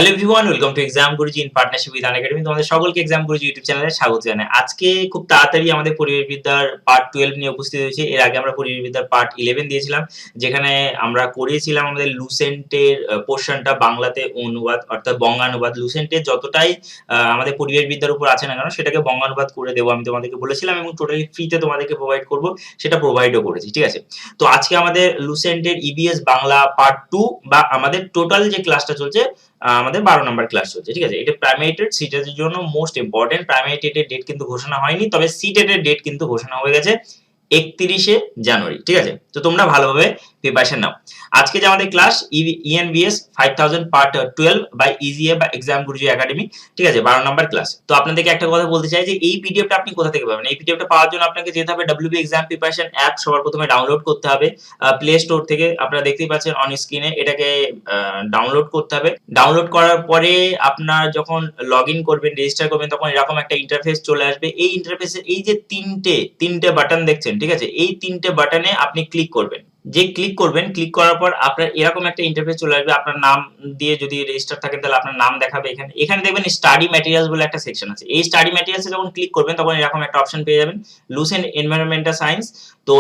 Hello everyone, welcome to exam Guruji in partnership with Unacademy. তোমাদের সকলকে exam গুরুজি YouTube চ্যানেলে স্বাগত জানাই। আজকে খুব তাড়াতাড়ি আমাদের পরিবেশবিদ্যার পার্ট 12 নিয়ে উপস্থিত হয়েছে। এর আগে আমরা পরিবেশবিদ্যার পার্ট 11 দিয়েছিলাম, যেখানে আমরা করিয়েছিলাম আমাদের লুসেন্টের পোর্শনটা বাংলাতে অনুবাদ, অর্থাৎ বঙ্গানুবাদ। লুসেন্টের যতটাই আমাদের পরিবেশবিদ্যার উপর আছে না কেন, সেটাকে বঙ্গানুবাদ করে দেবো আমি তোমাদেরকে বলেছিলাম, এবং টোটালি ফ্রিতে তোমাদেরকে প্রোভাইড করবো, সেটা প্রোভাইডও করেছি। ঠিক আছে, তো আজকে আমাদের লুসেন্টের ইবিএস বাংলা পার্ট 2 বা আমাদের টোটাল যে ক্লাসটা চলছে, আমাদের 12 নম্বর ক্লাস চলছে। ঠিক আছে, এটা প্রাইমারি টেট সিটেটের জন্য মোস্ট ইম্পর্টেন্ট। প্রাইমারি টেটের ডেট কিন্তু ঘোষণা হয়নি, তবে সিটেটের ডেট কিন্তু ঘোষণা হয়ে গেছে 31শে জানুয়ারি। ঠিক আছে, তো তোমরা ভালোভাবে প্রিপারেশন নাও। আজকে যে আমাদের ক্লাস ENVS 5000 পার্ট 12 বাই ইজিএ বা এক্সাম গুরুজি একাডেমি। ঠিক আছে, 12 নম্বর ক্লাস। তো আপনাদেরকে একটা কথা বলতে চাই যে এই পিডিএফটা আপনি কোথা থেকে পাবেন। এই পিডিএফটা পাওয়ার জন্য আপনাকে যেতে হবে WB এক্সাম প্রিপারেশন অ্যাপ, সবার প্রথমে ডাউনলোড করতে হবে প্লে স্টোর থেকে। আপনারা দেখতেই পাচ্ছেন অন স্ক্রিনে, এটাকে ডাউনলোড করতে হবে। ডাউনলোড করার পরে আপনার যখন লগইন করবেন, রেজিস্টার করবেন, তখন এরকম একটা ইন্টারফেস চলে আসবে। এই ইন্টারফেসে এই যে তিনটে বাটন দেখছেন, ঠিক আছে, এই তিনটে বাটনে আপনি ক্লিক করবেন। যে ক্লিক করবেন, ক্লিক করার পর আপনার এরকম একটা ইন্টারফেস চলে আসবে। আপনার নাম দিয়ে যদি রেজিস্টার থাকেন তাহলে আপনার নাম দেখাবে। এখানে দেখবেন স্টাডি ম্যাটেরিয়ালস বলে একটা সেকশন আছে। এই স্টাডি ম্যাটেরিয়ালসে যখন ক্লিক করবেন, তখন এরকম একটা অপশন পেয়ে যাবেন, লুসেন্ট এনভায়রনমেন্টাল সায়েন্স। তো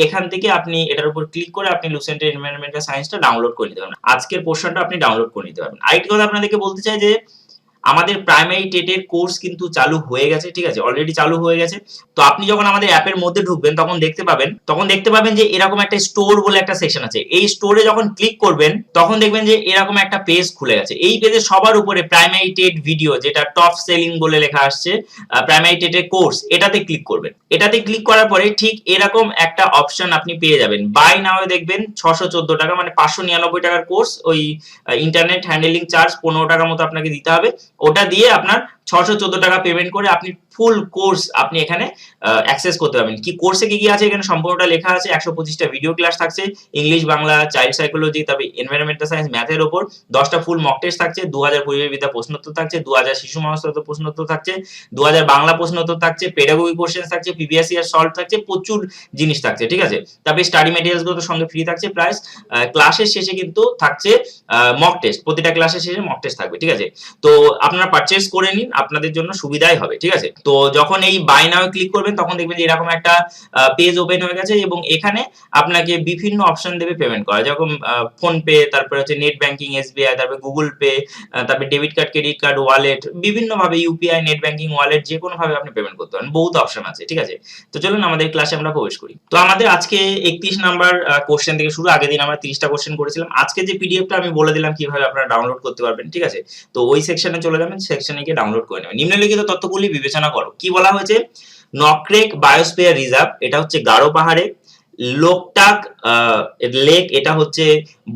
এখান থেকে আপনি এটার উপর ক্লিক করে আপনি লুসেন্ট এনভায়রনমেন্টাল সায়েন্সটা ডাউনলোড করে নিতে পারবেন। আজকের পোর্শনটা আপনি ডাউনলোড করে নিতে পারবেন। আরেকটি কথা আপনাদেরকে বলতে চাই যে আমাদের প্রাইমারি টেটের কোর্স কিন্তু চালু হয়ে গেছে। ঠিক আছে, অলরেডি চালু হয়ে গেছে। তো আপনি যখন আমাদের অ্যাপের মধ্যে ঢুকবেন, তখন দেখতে পাবেন যে এরকম একটা স্টোর বলে একটা সেকশন আছে। এই স্টোরে যখন ক্লিক করবেন, তখন দেখবেন যে এরকম একটা পেজ খুলে গেছে। এই পেজে সবার উপরে প্রাইমারি টেট ভিডিও, যেটা টপ সেলিং বলে লেখা আসছে, প্রাইমারি টেটের কোর্স, এটাতে ক্লিক করবেন। এটাতে ক্লিক করার পরে ঠিক এরকম একটা অপশন আপনি পেয়ে যাবেন। বাই নাও দেখবেন 614 টাকা, মানে 599 টাকার কোর্স। ওই ইন্টারনেট হ্যান্ডেলিং চার্জ 15 টাকা মতো আপনাকে দিতে হবে। ওটা দিয়ে আপনার 614 টাকা পেমেন্ট করে আপনি ফুল কোর্স আপনি এখানে অ্যাক্সেস করতে পারবেন। কি কোর্সে কি আছে এখানে সম্পূর্ণটা লেখা আছে। 125টা ভিডিও ক্লাস থাকছে, ইংলিশ, বাংলা, চাইল্ড সাইকোলজি, তবে এনভায়রনমেন্টাল সায়েন্স, ম্যাথের উপর 10টা ফুল মক টেস্ট থাকছে, 2000 পরিবেশবিদ্যা প্রশ্নোত্তর থাকছে, 2000 শিশু মনস্তত্ত্ব প্রশ্নোত্তর থাকছে, 2000 বাংলা প্রশ্নোত্তর থাকছে, পেডাগোগিক কোশ্চেন থাকছে, প্রিভিয়াস ইয়ার সলভ থাকছে, প্রচুর জিনিস থাকছে। ঠিক আছে, তবে স্টাডি ম্যাটেরিয়ালস গুলো তো সঙ্গে ফ্রি থাকছে। প্লাস ক্লাসের শেষে কিন্তু থাকছে মক টেস্ট, প্রতিটা ক্লাসের শেষে মক টেস্ট থাকবে। ঠিক আছে, তো আপনারা পারচেজ করে নিন, আপনাদের জন্য সুবিধাই হবে। ঠিক আছে, তো যখন এই বাই নাও ক্লিক করবেন, তখন দেখবেন যে এরকম একটা পেজ ওপেন হয়ে গেছে, এবং এখানে আপনাকে বিভিন্ন অপশন দেবে পেমেন্ট করা, যেরকম ফোন পে, তারপরে হচ্ছে নেট ব্যাংকিং, এসবিআই, তারপরে গুগল পে, তারপরে debit card, credit card, wallet, বিভিন্ন ভাবে ইউপিআই, নেট ব্যাংকিং, ওয়ালেট, যে কোনো ভাবে আপনি পেমেন্ট করতে পারেন। বহুত অপশন আছে। ঠিক আছে, তো চলুন আমাদের ক্লাসে আমরা প্রবেশ করি। তো আমাদের আজকে 31 নাম্বার কোশ্চেন থেকে শুরু। আগের দিন আমরা 30টা কোশ্চেন করেছিলাম। আজকে যে পিডিএফটা আমি বলে দিলাম কিভাবে আপনারা ডাউনলোড করতে পারবেন। ঠিক আছে, তো ওই সেকশনে চলে যাবেন, সেকশনে গিয়ে ডাউনলোড করে নেবেন। নিম্নলিখিত তথ্যগুলি বিবেচনা করো। কি বলা হয়েছে? নকরেক বায়োস্ফিয়ার রিজার্ভ, এটা হচ্ছে গারো পাহাড়ে। লোকটাক লেক, এটা হচ্ছে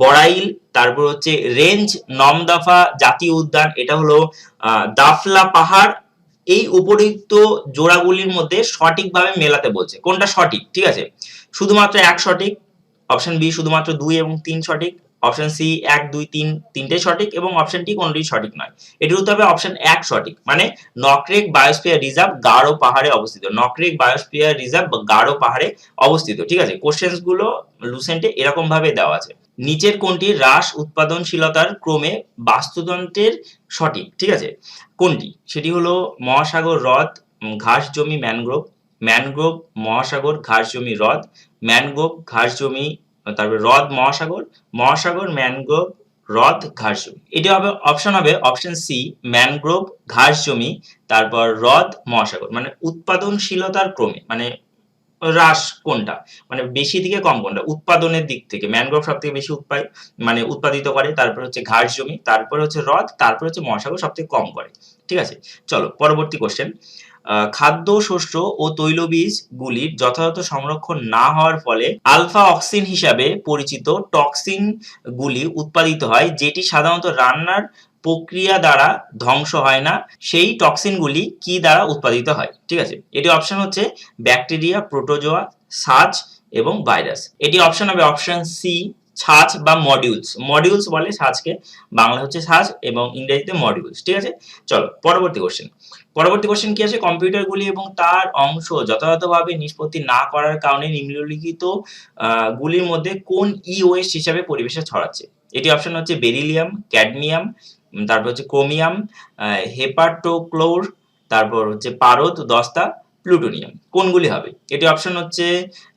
বড়াইল। তারপর হচ্ছে রেঞ্জ নমদাফা জাতীয় উদ্যান, এটা হলো দাফলা পাহাড়। এই উপরিক্ত জোড়াগুলির মধ্যে সঠিকভাবে মেলাতে বলছে। কোনটা সঠিক? ঠিক আছে, শুধুমাত্র এক সঠিক, অপশন বি শুধুমাত্র 2 এবং 3 সঠিক, অপশন সি 1, 2, 3 তিনটেই সঠিক, এবং অপশন ডি কোনটাই সঠিক নয়। এটির উত্তর হবে অপশন 1 সঠিক, মানে নকরেক বায়োস্ফিয়ার রিজার্ভ গারো পাহাড়ে অবস্থিত। নকরেক বায়োস্ফিয়ার রিজার্ভ গারো পাহাড়ে অবস্থিত। ঠিক আছে, কোশ্চেন্স গুলো লুসেন্টে এরকম ভাবে দেওয়া আছে। নিচের কোনটি হ্রাস উৎপাদনশীলতার ক্রমে বাস্তুতন্ত্রের সঠিক? ঠিক আছে, কোনটি? সেটি হলো মহাসাগর হ্রদ, ঘাস জমি, ম্যানগ্রোভ, ম্যানগ্রোভ মহাসাগর, ঘাস জমি হ্রদ, ম্যানগ্রোভ ঘাস জমি, তারপরে হ্রদ মহাসাগর, মহাসাগর ম্যানগ্রোভ হ্রদ ঘাস জমি। এটি হবে অপশন সি, ম্যানগ্রোভ ঘাস জমি, তারপর হ্রদ মহাসাগর। মানে উৎপাদনশীলতার ক্রমে, মানে হ্রাস কোনটা, মানে বেশি থেকে কম কোনটা উৎপাদনের দিক থেকে। ম্যানগ্রোভ সব থেকে বেশি মানে উৎপাদিত করে, তারপর হচ্ছে ঘাস জমি, তারপর হচ্ছে হ্রদ, তারপর হচ্ছে মহাসাগর সব থেকে কম করে। ঠিক আছে, চলো পরবর্তী কোশ্চেন। খাদ্য, শস্য ও তৈলবীজ গুলির যথাযথ সংরক্ষণ না হওয়ার ফলে আলফা অক্সিন হিসাবে পরিচিত টক্সিন গুলি উৎপাদিত হয়, যেটি সাধারণত রান্নার প্রক্রিয়া দ্বারা ধ্বংস হয় না। সেই টক্সিন গুলি কি দ্বারা উৎপাদিত হয়? ঠিক আছে, এটি অপশন হচ্ছে ব্যাকটেরিয়া, প্রোটোজোয়া, ছাঁচ এবং ভাইরাস। এটি অপশন হবে অপশন সি, ছাঁচ বা মডিউলস। মডিউলস বলে ছাঁচকে, বাংলা হচ্ছে ছাঁচ এবং ইংরেজিতে মডিউলস। ঠিক আছে, চলো পরবর্তী কোশ্চেন কি আছে? কম্পিউটারগুলি এবং তার অংশ যথাযথভাবে নিষ্পত্তি না করার কারণে নিম্নলিখিত গুলির মধ্যে কোন ই ওয়েস্ট হিসাবে পরিবেশে ছড়াচ্ছে? এটি অপশন হচ্ছে বেরিলিয়াম, ক্যাডমিয়াম, তারপর হচ্ছে ক্রোমিয়াম, হেপাটোক্লোর, তারপর হচ্ছে পারদ, দস্তা, প্লুটোনিয়াম। কোনগুলি হবে? এটি অপশন হচ্ছে,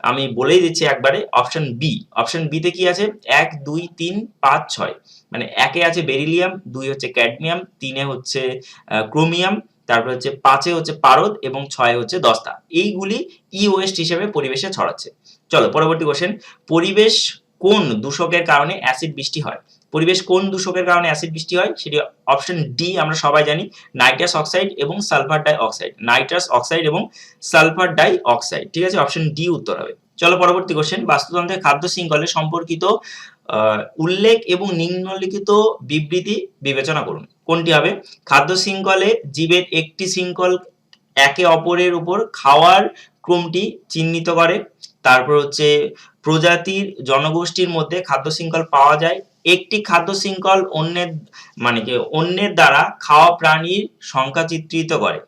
আমি বলেই দিচ্ছি একবারে, অপশন বি। অপশন বি তে কি আছে? 1, 2, 3, 5, 6। মানে 1 এ আছে বেরিলিয়াম, 2 হচ্ছে ক্যাডমিয়াম, 3 এ হচ্ছে ক্রোমিয়াম, তারপর হচ্ছে 5 এ হচ্ছে পারদ এবং 6 এ হচ্ছে দস্তা। এইগুলি ই ওয়েস্ট হিসেবে পরিবেশে ছড়াচ্ছে। চলো পরবর্তী কোশ্চেন। পরিবেশ কোন দূষকের কারণে অ্যাসিড বৃষ্টি হয়? পরিবেশ কোন দূষকের কারণে অ্যাসিড বৃষ্টি হয়? সেটি অপশন ডি আমরা সবাই জানি, নাইট্রাস অক্সাইড এবং sulphur die oxide. Nitrous oxide এবং সালফার ডাই অক্সাইড, ঠিক আছে? অপশন ডি উত্তর হবে। চলো পরবর্তী কোশ্চেন। বাস্তুতন্ত্রের খাদ্য শৃঙ্খলে সম্পর্কিত উল্লেখ এবং নিম্নলিখিত বিবৃতি বিবেচনা করুন। কোনটি হবে? খাদ্য শৃঙ্খলে জীবের একটি শৃঙ্খল একে অপরের উপর খাওয়ার ক্রমটি চিহ্নিত করে। তারপর হচ্ছে প্রজাতির জনগোষ্ঠীর মধ্যে খাদ্য শৃঙ্খল পাওয়া যায়। একটি খাদ্য শৃঙ্খল অন্যের মানে কি অন্যের দ্বারা খাওয়া প্রাণীর সংখ্যা চিত্রিত করে।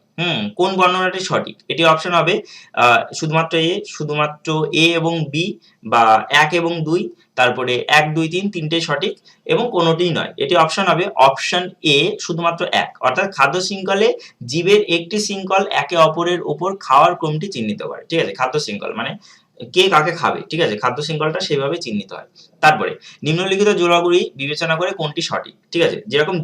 কোন বর্ণনাটি সঠিক? এটি অপশন হবে শুধুমাত্র এ এবং বি, বা 1 এবং 2, তারপরে 1, 2, 3 তিনটেই সঠিক এবং কোনোটিই নয়। এটি অপশন হবে অপশন এ, শুধুমাত্র 1। অর্থাৎ খাদ্য শৃঙ্খলে জীবের একটি শৃঙ্খল একে অপরের উপর খাওয়ার ক্রমটি চিহ্নিত করে, ঠিক আছে? খাদ্য শৃঙ্খল মানে কে কাকে খাবে, ঠিক আছে? খাদ্য শৃঙ্খলটা সেভাবে চিহ্নিত হয়। তারপরে নিম্নলিখিত জোড়াগুলি বিবেচনা করে কোনটি সঠিক, ঠিক আছে? যেরকম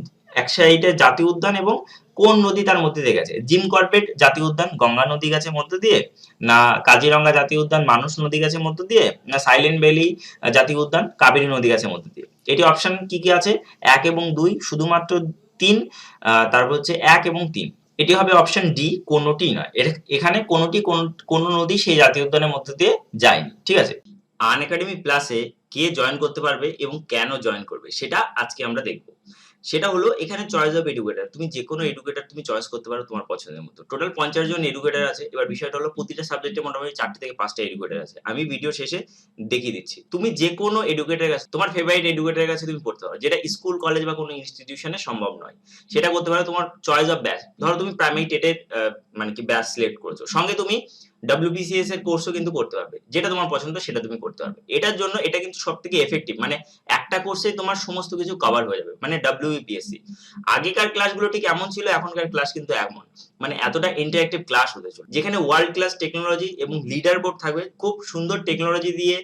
এক সাইডে জাতীয় উদ্যান এবং কোন নদী তার মধ্যে দিয়ে গেছে? জিম কর্বেট জাতীয় উদ্যান গঙ্গা নদী গেছে মধ্য দিয়ে, না কাজিরঙ্গা জাতীয় উদ্যান মানস নদী গেছে মধ্য দিয়ে, না সাইলেন্ট ভ্যালি জাতীয় উদ্যান কাবেরী নদী গেছে মধ্য দিয়ে? এটি অপশন কি কি আছে? 1 এবং 2, শুধুমাত্র 3, তারপর হচ্ছে 1 এবং 3। এটি হবে অপশন ডি, কোনোটি নয়। এখানে কোন নদী সেই জাতীয় উদ্যানের মধ্যে দিয়ে যায়নি, ঠিক আছে? আন একাডেমি প্লাসে কে জয়েন করতে পারবে এবং কেন জয়েন করবে সেটা আজকে আমরা দেখব। সেটা হলো এখানে চয়েস অফ এডুকেটর, তুমি যে কোনো এডুকেটর তুমি চয়েস করতে পারো তোমার পছন্দের মতো। টোটাল 50 জন এডুকেটর আছে। এবার বিষয়টা হলো প্রতিটা সাবজেক্টে মোটামুটি 4টে থেকে 5টা এডুকেটর আছে। আমি ভিডিও শেষে দেখিয়ে দিচ্ছি। তুমি যে কোনো এডুকেটরের কাছে, তোমার ফেভারিট এডুকেটরের কাছে তুমি পড়তে পারো, যেটা স্কুল কলেজ বা কোনো ইনস্টিটিউশনে সম্ভব নয়। সেটা করতে পারো তোমার চয়েস অফ ব্যাচ। ধরো তুমি প্রাইমারি টেটের মানে কি ব্যাচ সিলেক্ট করেছো, সঙ্গে তুমি WBCS এর কোর্সও কিন্তু করতে পারবে। যেটা তোমার পছন্দ সেটা তুমি করতে পারবে। এটার জন্য এটা কিন্তু সবথেকে এফেক্টিভ, মানে একটা কোর্সে তোমার সমস্ত কিছু কভার হয়ে যাবে, মানে WBPSC। আগেকার ক্লাসগুলো ঠিক এমন ছিল, এখনকার ক্লাস কিন্তু এমন, মানে এতটা ইন্টারঅ্যাক্টিভ ক্লাস হতে চলে, যেখানে ওয়ার্ল্ড ক্লাস টেকনোলজি এবং লিডার বোর্ড থাকবে। খুব সুন্দর টেকনোলজি দিয়ে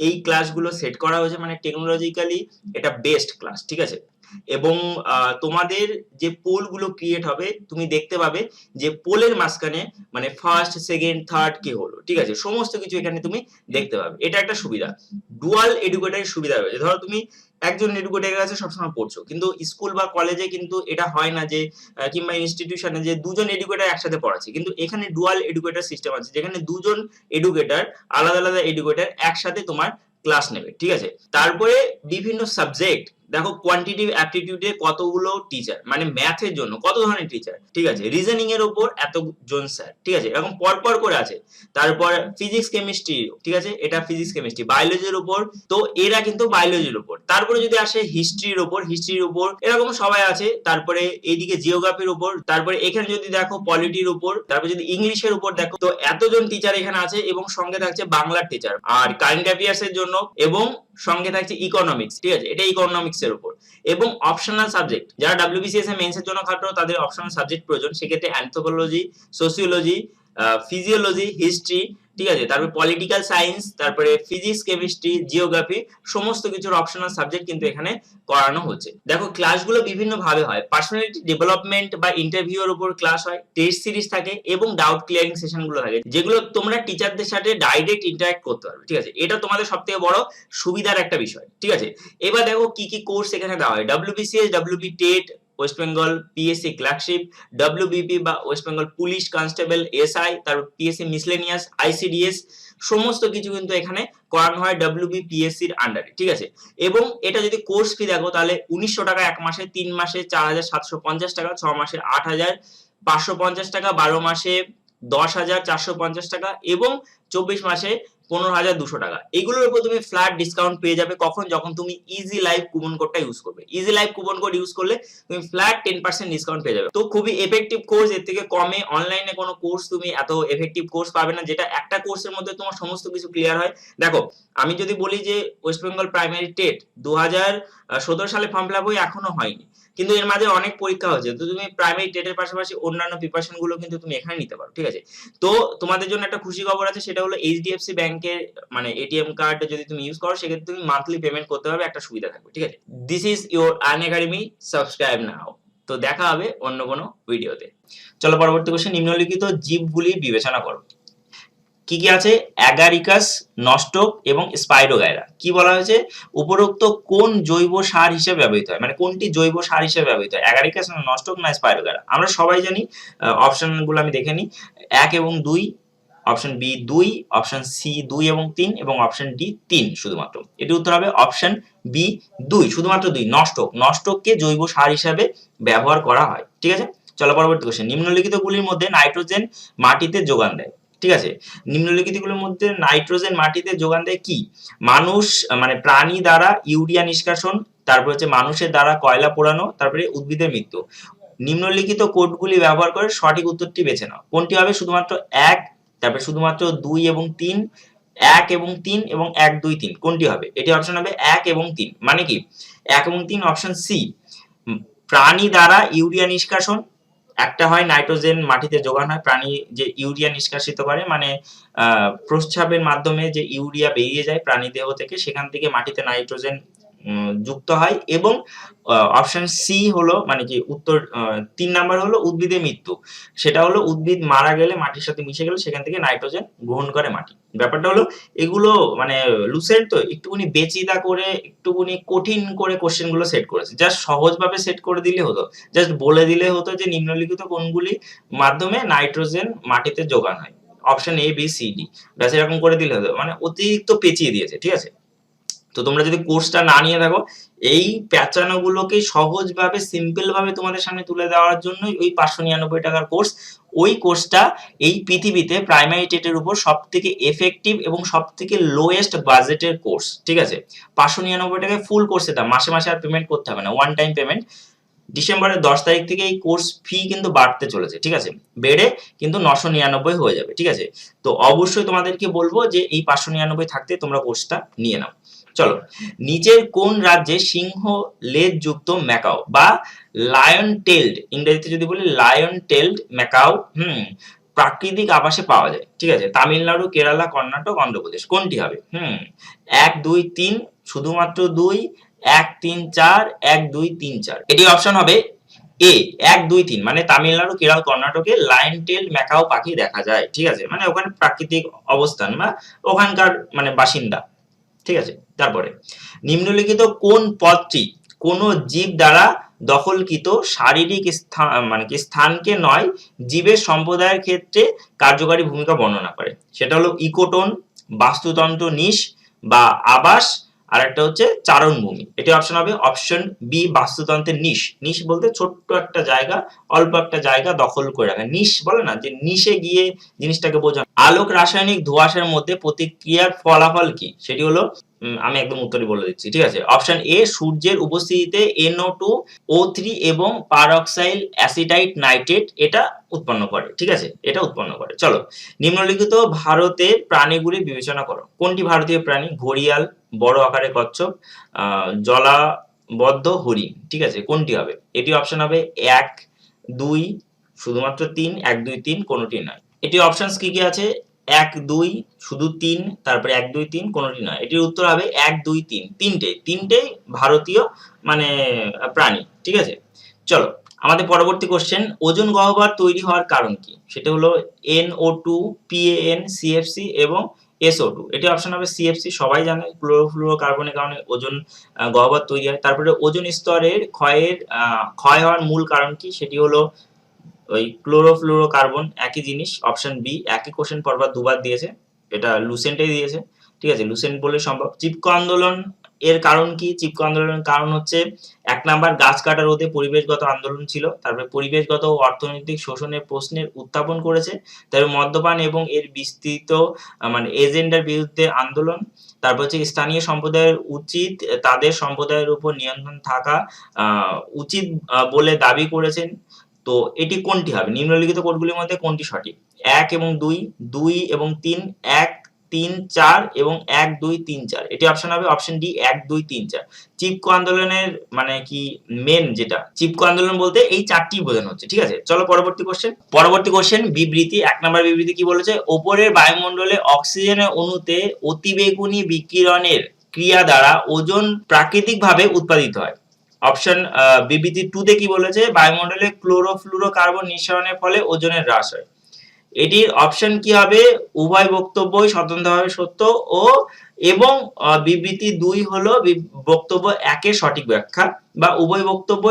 এই ক্লাসগুলো সেট করা হয়েছে, মানে টেকনোলজিক্যালি এটা বেস্ট ক্লাস, ঠিক আছে? এবং তোমাদের যে পোল গুলো ক্রিয়েট হবে, তুমি দেখতে পাবে যে পোলের মাঝখানে মানে ফার্স্ট, সেকেন্ড, থার্ড কে হলো, ঠিক আছে? সমস্ত কিছু এখানে তুমি দেখতে পাবে। এটা একটা সুবিধা। ডুয়াল এডুকেটরের সুবিধা রয়েছে। ধরো তুমি একজন এডুকেটরের কাছে সবসময় পড়ছো, কিন্তু স্কুল বা কলেজে কিন্তু এটা হয় না যে কিংবা ইনস্টিটিউশনে যে দুজন এডুকেটর একসাথে পড়াচ্ছে, কিন্তু এখানে ডুয়াল এডুকেটর সিস্টেম আছে, যেখানে দুজন এডুকেটর আলাদা আলাদা এডুকেটর একসাথে তোমার ক্লাস নেবে, ঠিক আছে? তারপরে বিভিন্ন সাবজেক্ট, দেখো কোয়ান্টিটিভ অ্যাপটিটিউডে কতগুলো টিচার, মানে ম্যাথের জন্য কত ধরনের টিচার, ঠিক আছে? রিজনিং এর উপর এতজন স্যার, ঠিক আছে? এরকম পরপর করে আছে। তারপর ফিজিক্স কেমিস্ট্রি, ঠিক আছে? এটা ফিজিক্স কেমিস্ট্রি। বায়োলজির উপর তো এরা কিন্তু বায়োলজির উপর। তারপরে যদি আসে হিস্ট্রির উপর এরকম সবাই আছে। তারপরে এইদিকে জিওগ্রাফির উপর, তারপরে এখানে যদি দেখো পলিটির উপর, তারপরে যদি ইংলিশের উপর দেখো, তো এতজন টিচার এখানে আছে এবং সঙ্গে থাকছে বাংলার টিচার আর কারেন্ট অ্যাফেয়ার্স এর জন্য, এবং সঙ্গে থাকছে ইকোনমিক্স, ঠিক আছে? এটা ইকোনমিক্স এর উপর। এবং অপশনাল সাবজেক্ট, যারা WBCS এ মেন্স এর জন্য খাটো তাদের অপশনাল সাবজেক্ট প্রয়োজন, সেক্ষেত্রে অ্যানথ্রোপোলজি, সোসিওলজি, ফিজিওলজি, হিস্ট্রি, ঠিক আছে? তারপরে পলিটিক্যাল সায়েন্স, তারপরে ফিজিক্স, কেমিস্ট্রি, জিওগ্রাফি, সমস্ত কিছুর অপশনাল সাবজেক্ট কিন্তু এখানে করানো হচ্ছে। দেখো ক্লাসগুলো বিভিন্ন ভাবে হয়। পার্সোনালিটি ডেভেলপমেন্ট বা ইন্টারভিউ এর উপর ক্লাস হয়, টেস্ট সিরিজ থাকে এবং ডাউট ক্লিয়ারিং সেশন গুলো থাকে, যেগুলো তোমরা টিচারদের সাথে ডাইরেক্ট ইন্টারঅ্যাক্ট করতে পারবে, ঠিক আছে? এটা তোমাদের সবথেকে বড় সুবিধার একটা বিষয়, ঠিক আছে? এবার দেখো কি কি কোর্স এখানে দেওয়া হয়। WBCS, WB TET, West Bengal PSC clerkship, WBP বা West Bengal police constable, SI, তারপর পিএসসি মিসলেনিয়াস, ICDS, সমস্ত কিছু কিন্তু এখানে করানো হয় WBPSC এর আন্ডারে, ঠিক আছে? এবং এটা যদি কোর্স ফি দেখো তাহলে 1900 টাকা এক মাসে, 3 মাসে 4750 টাকা, 6 মাসে 8550 টাকা, 12 মাসে 10,450 টাকা এবং 24 মাসে 15,200 টাকা। এগুলোর উপর তুমি ফ্ল্যাট ডিসকাউন্ট পেয়ে যাবে কখন? যখন তুমি ইজি লাইভ কুপন কোডটা ইউজ করবে। Easy live coupon code use করলে তুমি ফ্ল্যাট 10% ডিসকাউন্ট পেয়ে যাবে। তো খুবই এফেক্টিভ কোর্স। এর থেকে কমে অনলাইনে কোনো কোর্স তুমি এত এফেক্টিভ কোর্স পাবে না, যেটা একটা কোর্সের মধ্যে তোমার সমস্ত কিছু ক্লিয়ার হয়। দেখো আমি যদি বলি যে ওয়েস্ট বেঙ্গল প্রাইমারি টেট 2017 সালে ফর্ম ফিল আপ হয়ে এখনো হয়নি, কিন্তু এর মাঝে অনেক পরীক্ষা হচ্ছে, তো তুমি প্রাইমারি টেটের পাশাপাশি অন্যান্য প্রিপারেশন গুলো কিন্তু তুমি এখানে নিতে পারো, ঠিক আছে। তো তোমাদের জন্য একটা খুশি খবর আছে, সেটা হলো এইচডিএফসি ব্যাংকের মানে এটিএম কার্ড যদি তুমি ইউজ করো সেক্ষেত্রে তুমি মান্থলি পেমেন্ট করতে পারবে, একটা সুবিধা থাকবে, ঠিক আছে। This is your Earn Academy, subscribe now. তো দেখা হবে অন্য কোনো ভিডিওতে। চলো পরবর্তী কোশ্চেন, নিম্নলিখিত জীবগুলি বিবেচনা করো। কি কি আছে? অ্যাগারিকাস, নস্টক এবং স্পাইরোগাইরা। কি বলা হয়েছে? উপরোক্ত কোন জৈব সার হিসেবে ব্যবহৃত হয়, মানে কোনটি জৈব সার হিসেবে ব্যবহৃত হয়, অ্যাগারিকাস না নস্টক না স্পাইরোগাইরা? আমরা সবাই জানি, অপশন গুলো আমি দেখে নিই। 1 এবং 2, অপশন বি 2, অপশন সি 2 এবং 3 এবং অপশন ডি 3 শুধুমাত্র। এটির উত্তর হবে অপশন বি 2, শুধুমাত্র 2, নস্টক। নস্টককে জৈব সার হিসেবে ব্যবহার করা হয়, ঠিক আছে। চলো পরবর্তী কোশ্চেন, নিম্নলিখিত গুলির মধ্যে নাইট্রোজেন মাটিতে যোগান দেয়, ঠিক আছে। নিম্নলিখিতগুলোর মধ্যে নাইট্রোজেন মাটিতে যোগান দেয় কি? মানুষ মানে প্রাণী দ্বারা ইউরিয়া নিষ্কাশন, তারপর হচ্ছে মানুষের দ্বারা কয়লা পোড়ানো, তারপরে উদ্ভিদের মৃত্যু। নিম্নলিখিত কোডগুলি ব্যবহার করে সঠিক উত্তরটি বেছে নাও। কোনটি হবে? শুধুমাত্র 1, তারপরে শুধুমাত্র 2 এবং 3, 1 এবং 3 এবং 1 2 3, কোনটি হবে? এটি অপশন হবে 1 এবং 3। মানে কি 1 এবং 3? অপশন সি, প্রাণী দ্বারা ইউরিয়া নিষ্কাশন। একটা হয় নাইট্রোজেন মাটিতে যোগান হয়, প্রাণী যে ইউরিয়া নিষ্কাশিত করে, মানে প্রস্রাবের মাধ্যমে যে ইউরিয়া বেরিয়ে যায় প্রাণী দেহ থেকে, সেখান থেকে মাটিতে নাইট্রোজেন যুক্ত হয়। এবং অপশন সি হলো মানে কি উত্তর 3 নাম্বার হলো উদ্ভিদের মৃত্যু। সেটা হলো উদ্ভিদ মারা গেলে, মাটির সাথে মিশে গেলে সেখান থেকে নাইট্রোজেন গ্রহণ করে মাটি। ব্যাপারটা হলো এগুলো মানে লুসেন্ট তো একটুখানি বেচিদা করে, একটুখানি কঠিন করে কোশ্চেন গুলো সেট করেছে। জাস্ট সহজভাবে সেট করে দিলে হতো, জাস্ট বলে দিলে হতো যে নিম্নলিখিত কোনগুলি মাধ্যমে নাইট্রোজেন মাটিতে যোগান হয়, option a b c d, ব্যাস এরকম করে দিলে হতো। মানে অতিরিক্ত পেঁচিয়ে দিয়েছে, ঠিক আছে। তো তোমরা যদি কোর্সটা না নিয়ে থাকো, এই প্যাচানোগুলোকে সহজভাবে সিম্পল ভাবে তোমাদের সামনে তুলে দেওয়ার জন্য ওই 599 টাকার কোর্স, ওই কোর্সটা এই পৃথিবীতে প্রাইমারি টেটের উপর সব থেকে এফেক্টিভ এবং সব থেকে লোয়েস্ট বাজেটের কোর্স, ঠিক আছে। 599 টাকায় ফুল কোর্সের দাম, মাসে মাসে আর পেমেন্ট করতে হবে না, ওয়ান টাইম পেমেন্ট। ডিসেম্বরের 10 তারিখ থেকে এই কোর্স ফি কিন্তু বাড়তে চলেছে, ঠিক আছে, বেড়ে কিন্তু 999 হয়ে যাবে, ঠিক আছে। তো অবশ্যই তোমাদেরকে বলবো যে এই 599 থাকতে তোমরা কোর্সটা নিয়ে নাও। চলো, নিচের কোন রাজ্যে সিংহ লেজ যুক্ত ম্যাকাও বা লায়ন টেলড, ইংরেজিতে যদি বলি লায়ন টেলড ম্যাকাও প্রাকৃতিক আবাসে পাওয়া যায়, ঠিক আছে? তামিলনাড়ু, কেরালা, কর্ণাটক, অন্ধ্রপ্রদেশ, কোনটি হবে? 1 2 3, শুধুমাত্র 2, 1 3 4, 1 2 3 4। এটি অপশন হবে এ 1 2 3, মানে তামিলনাড়ু, কেরল, কর্ণাটকে লায়ন টেল ম্যাকাও পাখি দেখা যায়, ঠিক আছে। মানে ওখানে প্রাকৃতিক অবস্থান বা ওখানকার মানে বাসিন্দা, ঠিক আছে। তারপরে নিম্নলিখিত কোন পদটি কোন জীব দ্বারা দখলকৃত শারীরিক স্থান মানে কি স্থানকে নয় জীবের সম্প্রদায়ের ক্ষেত্রে কার্যকারী ভূমিকা বর্ণনা করে? সেটা হলো ইকোটোন, বাস্তুতন্ত্র, নিশ বা আবাস, আর একটা হচ্ছে চারণভূমি। এটি অপশন হবে অপশন বি, বাস্তুতন্ত্রের নিশ। নিশ বলতে ছোট্ট একটা জায়গা, অল্প একটা জায়গা দখল করে রাখা, নিশ বলে না, যে নিশে গিয়ে জিনিসটাকে বোঝানো। আলোক রাসায়নিক ধোঁয়াশার মধ্যে প্রতিক্রিয়ার ফলাফল কি? সেটি হলো আমি একদম উত্তরই বলে দিচ্ছি, ঠিক আছে। অপশন এ, সূর্যের উপস্থিতিতে NO2, O3 এবং পারঅক্সাইল অ্যাসিটাইট নাইট্রেট এটা উৎপন্ন করে, ঠিক আছে, এটা উৎপন্ন করে। চলো, নিম্নলিখিত ভারতের প্রাণীগুলি বিবেচনা করো। কোনটি ভারতীয় প্রাণী? ঘড়িয়াল, বড় আকারের কচ্ছপ, জলাবদ্ধ হরিণ, ঠিক আছে, কোনটি হবে? এটি অপশন হবে 1 2, শুধুমাত্র 3, 1 2 3, কোনটি নয়। এটি অপশনস কি কি আছে? 1 2, শুধু 3, তারপরে 1 2 3, কোনটি নয়। এটির উত্তর হবে 1 2 3, তিনটেই ভারতীয় মানে প্রাণী, ঠিক আছে। চলো, আমাদের পরবর্তী কোশ্চেন, ওজোন গহ্বর তৈরি হওয়ার কারণ কি? সেটা হলো NO2, PAN, CFC এবং SO2। এটি অপশন হবে CFC, সবাই জানে ক্লোরোফ্লুরোকার্বনের কারণে ওজোন গহ্বর তৈরি হয়। তারপরে ওজোন স্তরের ক্ষয় হওয়ার মূল কারণ কি? সেটি হলো ওই ক্লোরোফ্লুরোকার্বন, একই জিনিস, অপশন বি। একই কোশ্চেন পরপর দুবার দিয়েছে, এটা লুসেন্টে দিয়েছে, ঠিক আছে, লুসেন্ট বলে সম্ভব। চিপকো আন্দোলন এর কারণ কি? চিপকো আন্দোলনের কারণ হচ্ছে 1 নাম্বার গাছ কাটা রোধে পরিবেশগত আন্দোলন ছিল, তারপরে পরিবেশগত ও অর্থনৈতিক শোষণের প্রশ্নের উত্থাপন করেছে, তারপরে মদ্যপান এবং এর বিস্তৃত মানে এজেন্ডার বিরুদ্ধে আন্দোলন, তারপর হচ্ছে স্থানীয় সম্প্রদায়ের উচিত তাদের সম্প্রদায়ের উপর নিয়ন্ত্রণ থাকা উচিত বলে দাবি করেছেন। তো এটি কোনটি হবে? নিম্নলিখিত কোডগুলির মধ্যে কোনটি সঠিক? 1 এবং 2, 2 এবং 3, 1 3-4 এবং 1-2-3-4, এটি অপশন হবে অপশন ডি 1-2-3-4। চিপকো আন্দোলনের মানে কি মেন যেটা চিপকো আন্দোলন বলতে এই চারটি বোঝানো হচ্ছে, ঠিক আছে। চলো পরবর্তী কোশ্চেন বিবৃতি। 1 নম্বর বিবৃতি কি বলেছে, উপরের বায়ুমণ্ডলে অক্সিজেনের অণুতে অতিবেগুনি বিকিরণের ক্রিয়া দ্বারা ওজোন প্রাকৃতিকভাবে উৎপাদিত হয়। অপশন বিবৃতি 2 তে কি বলেছে, বায়ুমণ্ডলে ক্লোরোফ্লুরোকার্বন নিঃসরণের ফলে ওজনের হ্রাস হয়। এটির অপশন কি হবে, উভয় বক্তব্যই স্বতন্ত্রভাবে সত্য ও এবং বিবৃতি 2 হলো বক্তব্য 1 এর সঠিক ব্যাখ্যা, বা উভয় বক্তব্য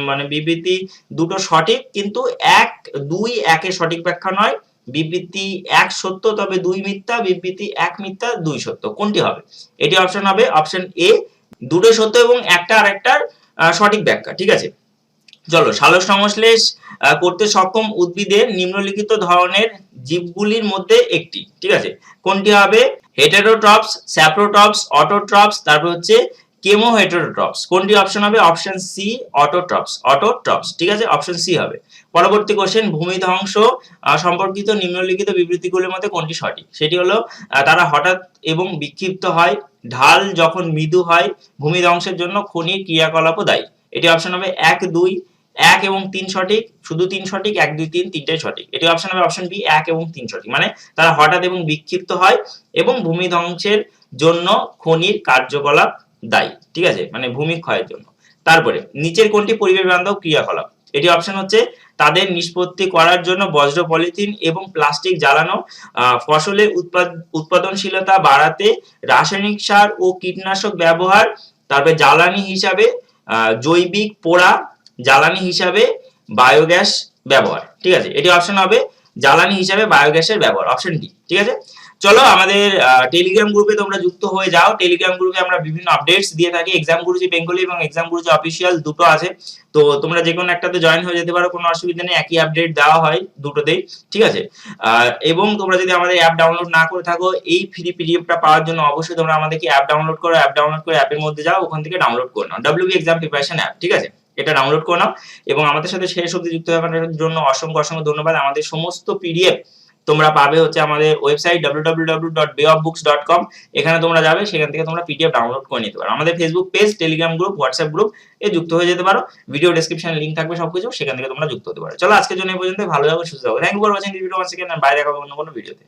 মানে বিবৃতি দুটো সঠিক কিন্তু 1 এর সঠিক ব্যাখ্যা নয়, বিবৃতি 1 সত্য তবে 2 মিথ্যা, বিবৃতি 1 মিথ্যা 2 সত্য। কোনটি হবে? এটি অপশন হবে অপশন এ, দুটো সত্য এবং একটা আরেকটার সঠিক ব্যাখ্যা, ঠিক আছে। চলো, সালোক সংশ্লেষ করতে সক্ষম উদ্ভিদের নিম্নলিখিত ধরনের জীবগুলির মধ্যে একটি, ঠিক আছে। কোনটি হবে? হেটেরোট্রপস, স্যাপ্রোট্রপস, অটোট্রপস, তারপর হচ্ছে কেমোহেটেরোট্রপস। কোনটি অপশন হবে? অপশন সি, অটোট্রপস, ঠিক আছে, অপশন সি হবে। পরবর্তী কোশ্চেন, ভূমি ধ্বংস সম্পর্কিত নিম্নলিখিত বিবৃতিগুলির মধ্যে কোনটি সঠিক? সেটি হলো তারা হঠাৎ এবং বিক্ষিপ্ত হয়, ঢাল যখন মৃদু হয়, ভূমি ধ্বংসের জন্য খনির ক্রিয়াকলাপও দায়ী। এটি অপশন হবে 1 এবং 3 সঠিক, শুধু 3 সঠিক, 1 2 3 তিনটাই সঠিক। এটি অপশন হবে অপশন বি, 1 এবং 3 সঠিক, মানে তারা হঠাৎ এবং বিক্ষিপ্ত হয় এবং ভূমি ধ্বংসের জন্য খনির কার্যকলাপ দায়ী, ঠিক আছে, মানে ভূমি ক্ষয়ের জন্য। তারপরে নিচের কোনটি পরিবেশ বান্ধব ক্রিয়াকলাপ? এটি অপশন হচ্ছে তাদের নিষ্পত্তি করার জন্য বজ্র, পলিথিন এবং প্লাস্টিক জ্বালানো, ফসলের উৎপাদনশীলতা বাড়াতে রাসায়নিক সার ও কীটনাশক ব্যবহার, তারপরে জ্বালানি হিসাবে জৈবিক পোড়া, জ্বালানি হিসাবে বায়োগ্যাস ব্যবহার, ঠিক আছে। এটি অপশন হবে জ্বালানি হিসাবে বায়োগ্যাসের ব্যবহার, অপশন ডি, ঠিক আছে। চলো, আমাদের টেলিগ্রাম গ্রুপে তোমরা যুক্ত হয়ে যাও। টেলিগ্রাম গ্রুপে আমরা বিভিন্ন আপডেটস দিয়ে থাকি, এক্সাম গুরুজি বেঙ্গলি এবং এক্সাম গুরুজি অফিসিয়াল দুটো আছে, তো তোমরা যে কোনো একটাতে জয়েন হয়ে যেতে পারো, কোনো অসুবিধা নেই, একই আপডেট দেওয়া হয় দুটোতেই, ঠিক আছে। এবং তোমরা যদি আমাদের অ্যাপ ডাউনলোড না করে থাকো, এই ফ্রি পিডিএফটা পাওয়ার জন্য অবশ্যই তোমরা আমাদেরকে অ্যাপ ডাউনলোড করো, অ্যাপের মধ্যে যাও, ওখান থেকে ডাউনলোড করে নাও, WB এক্সাম প্রিপারেশন অ্যাপ, ঠিক আছে, এটা ডাউনলোড করে নাও। এবং আমাদের সাথে শেষ অবধি যুক্ত হওয়ার জন্য অসংখ্য ধন্যবাদ। আমাদের সমস্ত পিডিএফ তোমরা পাবে হচ্ছে আমাদের ওয়েবসাইট www.bayofbooks.com, এখানে তোমরা যাবে, সেখান থেকে তোমরা পিডিএফ ডাউনলোড করে নিতে পারো। আমাদের Facebook page, Telegram group, WhatsApp group এ যুক্ত হয়ে যেতে পারো, ভিডিও ডেসক্রিপশনে লিংক থাকবে সবকিছু, সেখান থেকে তোমরা যুক্ত হতে পারো। চলো, আজকের জন্য এই পর্যন্ত, ভালো থাকো, সুস্থ থাকো। Thank you for watching this video once again, bye, দেখা হবে অন্য কোনো ভিডিওতে।